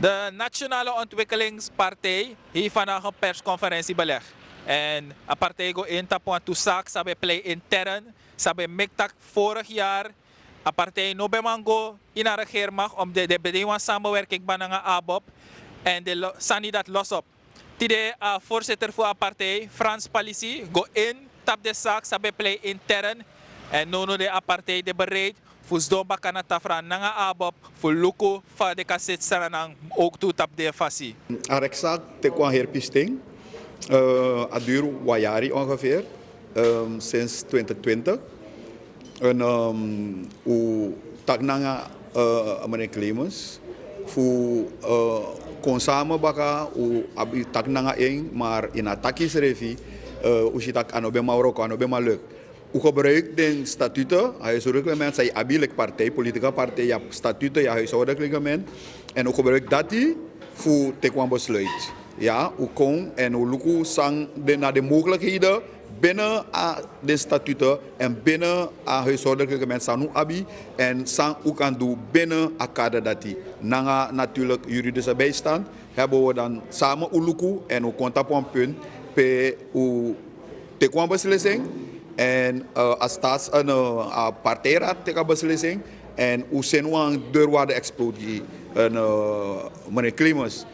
De Nationale Ontwikkelingspartij heeft vandaag een persconferentie belegd. En de partij go in tapuan zaak, sabe play intern, sabe miktak vorig jaar. De partij no bemango in een regeermacht om de bedrijven samenwerking bij de ABOP en de sani dat los op. Tide voorzitter voor de partij, Frans Palisi, go in tap de zaak, sabe play intern. En nono de partij de bereid. Fusdo bakana tafra nanga abop voor luku fa de kaset saranang ook toe tap de fasi. A rechtszaak te kwam herpisting. Het duurt wat jaar ongeveer, sinds 2020. En tak nanga meneer Clemens, voor kon samen baka, abi tak nanga eng, maar in atakis revi, usitak anobe Marokko, anobe Maluk. U gebruikt de statuten, huishoudelijk reglement, zij abielijk partij, politieke partij, ja statuten, ja huishoudelijk reglement. En u gebruikt dat die voor te kwam besluit. Ja, u kon en u luku sang naar de mogelijkheden binnen de statuten en binnen het huishoudelijk reglement sang u abi en sang u kan doen binnen het kader dat die. Nanga natuurlijk juridische bijstand hebben we dan samen u luku en u komt op een punt pe u te kwam beslissing. En als staats een partijraad tegen beslissing en hoe zijn we een deurwaarde explodie meneer Clemens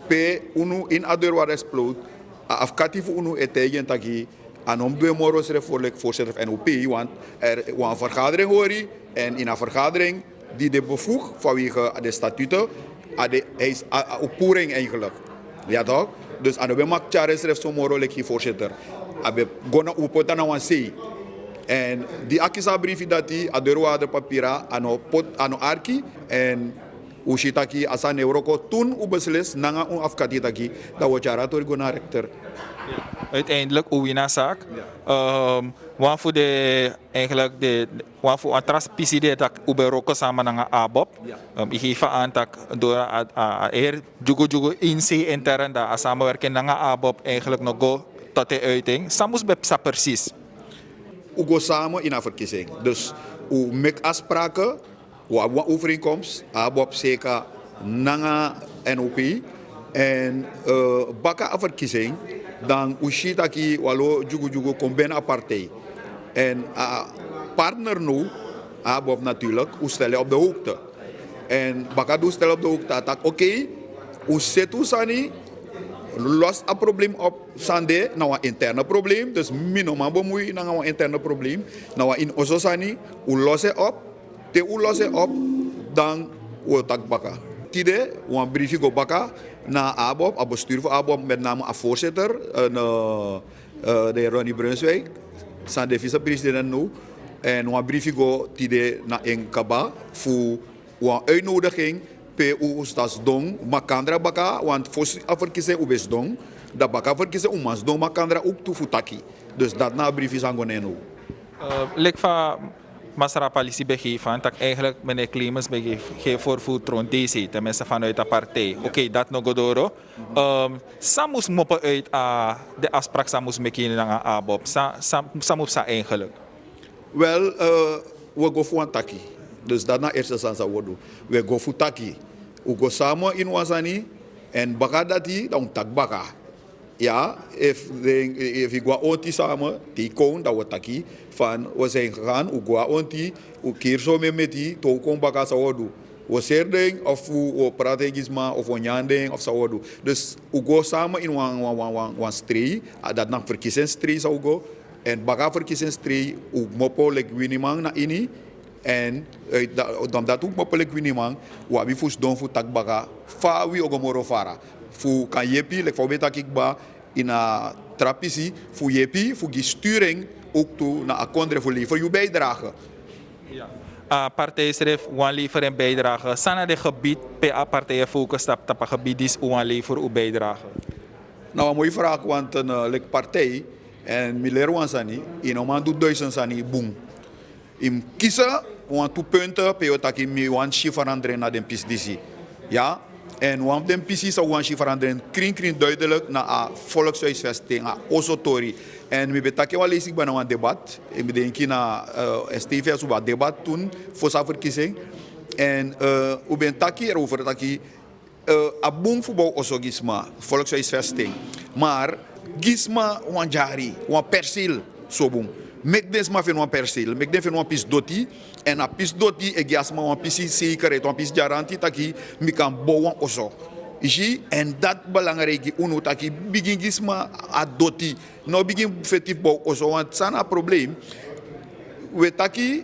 pe unu in a deurwaarde explode afkatief unu etegen taki anom twee moros reformelijk voorzitter van NOP want er was een vergadering hoor en in een vergadering die de bevoeg vanwege de statuten de opvoering eigenlijk ja toch dus aan de bemak Charles reformelijk voorzitter abe gona upota na wansi en die akisa brief dat die aderwa de papira ano arki en ushitaki asa neuroko toen u beslis nanga un afkati taki dat we charator gona rector. Uiteindelijk uwina-zaak. Waarvoor de eigenlijk de waarvoor atras PCD dat uberoko samen naar ABOP. Ik geef aan dat door er jugo inzee intern dat samenwerking naar ABOP eigenlijk nog go tot de uiting. Samus bepsa precies. U go samen in een verkiezing. Dus u maakt afspraken, wat overeenkomst, ABOP zeker naar NOP en baka een verkiezing. Dan ushitaki walo jugu combina partij. En partner nu, ABOP natuurlijk, u stellen op de hoogte. En bakadu stellen op de hoogte dat oké, u zet u sani, lost een probleem op sande, nou een interne probleem. Dus minimaal bemoei na een interne probleem. Nou in ozo sani, u losse op, te u losse op, dan u tak baka. Tide, een briefje go baka na ABOP, het bestuur van ABOP, met name een voorzitter, de heer Ronnie Brunswijk, zijn de vicepresident nu. En een briefje go tide na een kaba voor een uitnodiging pe u stas dong makandra baka want fos averkise u bes dong da baka verkise u mas dong makandra ook tu futaki. Dus dat na briefje sangoneno. Lek van Masra Palisi begeven dat eigenlijk meneer Clemens begeven voor troon DC, tenminste vanuit de partij. Oké, dat nog godoro. Samus moppen uit de afspraak samus mekine naar ABOP. Samus sa eigenlijk. Wel, we go voor een taki. Dus dat na eerste instantie we doen. We go voor taki. We go samen in wasani en baka dati dan tak baka. Ja, if we go onti samen, die kon dat we taki van we zijn gegaan, we go onti, we keer zo met die, to kon baka sa doen. We zerding of we praten gisma of we nyanding of sa doen. Dus we go samen in one street, dat na verkiezingsstreet zou go. En baka verkiezingsstreet, we mopo like winimang na ini. En dan dat ook makkelijk winimang, wat we voes doen voor takbaga, fa we ogomoro fara. Voor kan jepi, like voor beta kikba in a trapezi, voor jepi, voor die sturing ook toe naar een kondre voor liever je bijdrage. Ja. Partij schreef one liever en bijdrage. Sana de gebied per partij focus op dat gebied is one liever uw bijdrage. Nou, een mooie vraag, want een partij en miljoen wansani, in een maand doet 1000 sani, boom. In kiezen, want two punten, pe otaki mi wan shi veranderen naar de PCDC. Ja, en want de PC zou wan shi veranderen, kring duidelijk naar a volkshuisvesting, a osotori. En mi betake wel lees ik ben een debat, ik denk na STV zo wat debat toen voor zijn verkiezing. En u bent taki erover dat a boom voetbal oso gisma, volkshuisvesting. Maar gisma wan jari, wan persil, so boom. Mek des ma fen wan persil, mek den fen wan pis doti, en a pis doti e gasma wan pisi zekerheid, wan pis garantie taki, mi kan bouwen oso. Isi, en dat belangrijk uno taki begin gisma a doti. No begin fetief bouw oso, want sana probleem. We taki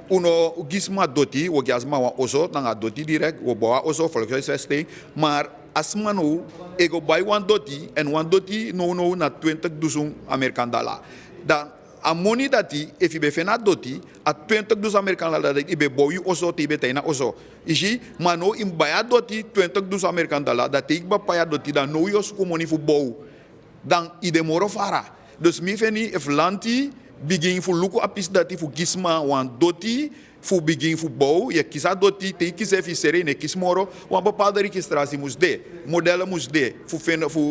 uno gisma doti, we gasma wan oso, nanga doti direct, we bouwen oso, volkshuisvesting, maar asma no, ego buy wan doti, en wan doti no na 20.000 American dollar. Dan a money dati, if je bent doti, a 20.000 American dollar dat je bouw oso, te be teina oso. Isi, maar no in baya doti 20.000 American dollar, dat ik bapaya doti, dan no je sku money voor bouw. Dan ide moro fara. Dus mi feni if lanti begin voor luku apis dati voor gisma wan doti, voor begin voor bouw, je kisa doti, te kisa fi serene kis moro, wan bepaalde registratie moest de, modellen moest de,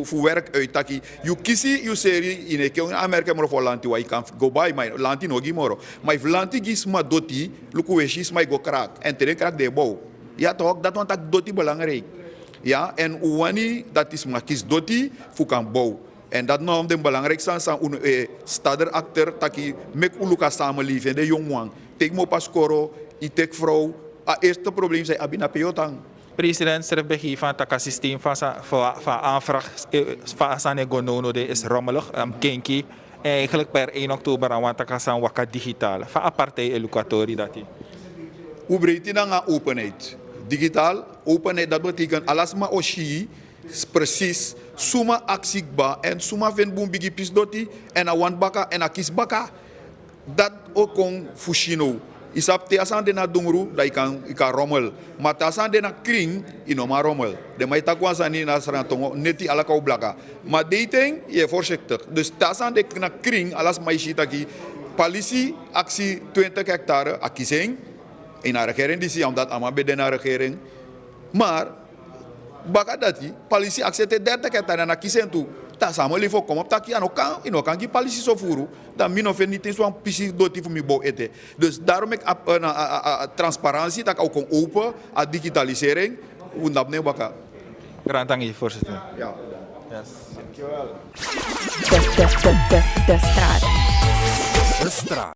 voor werk uit taki. You kisi you seri in een keer in Amerika moro voor lanti, wa je kan go by, maar lanti no gimoro. Maar if lanti gisma doti, luku we shisma go krak, en tere krak de bouw. Ja toch, dat want dat doti belangrijk. Ja, en uwani, dat is maar kis doti, voor kan bouw. En dat nou de belangrijkste aan een stader acteur taki mek uluka samenleven de jongman. Tek mo paskoro, I tek vrouw. A eerste probleem zijn abina peotang. President serve begeven van het systeem van aanvraag van Sanegonono is rommelig, kinky. Eigenlijk per 1 oktober aan Wantakasaan waka digitaal. Van apartheid educatori dat hij. Hoe breed je dan aan openheid? Digitaal, openheid dat betekent alles maar oshi. Precies, suma aksikba en suma ven boom bigi pis doti en a wan baka en a kis baka. Dat ook kon fushino. Isap te asan de na dungru da ikan rommel. Maar te asan de na kring inoma rommel. De mai takwan sani na srantongo neti ala kau blaka. Maar dating je voorzichtig. Dus te asan de na kring alas mai shitaki politie actie 20 hectare akiseng. In a regering disi omdat ama bede na regering. Maar baka dati politie accepte 30 hectare na kisen tu. Ta samo lifo kom op taki ino kan ki politie so furu. Dan mino fen niet eens wan pisi doti fu mi bo ete. Dus daarom ik transparantie tak ook kon open a digitalisering. Undap ne baka. Grand dank je voorzitter. Ja. Yes. Dankjewel. De straat. De straat.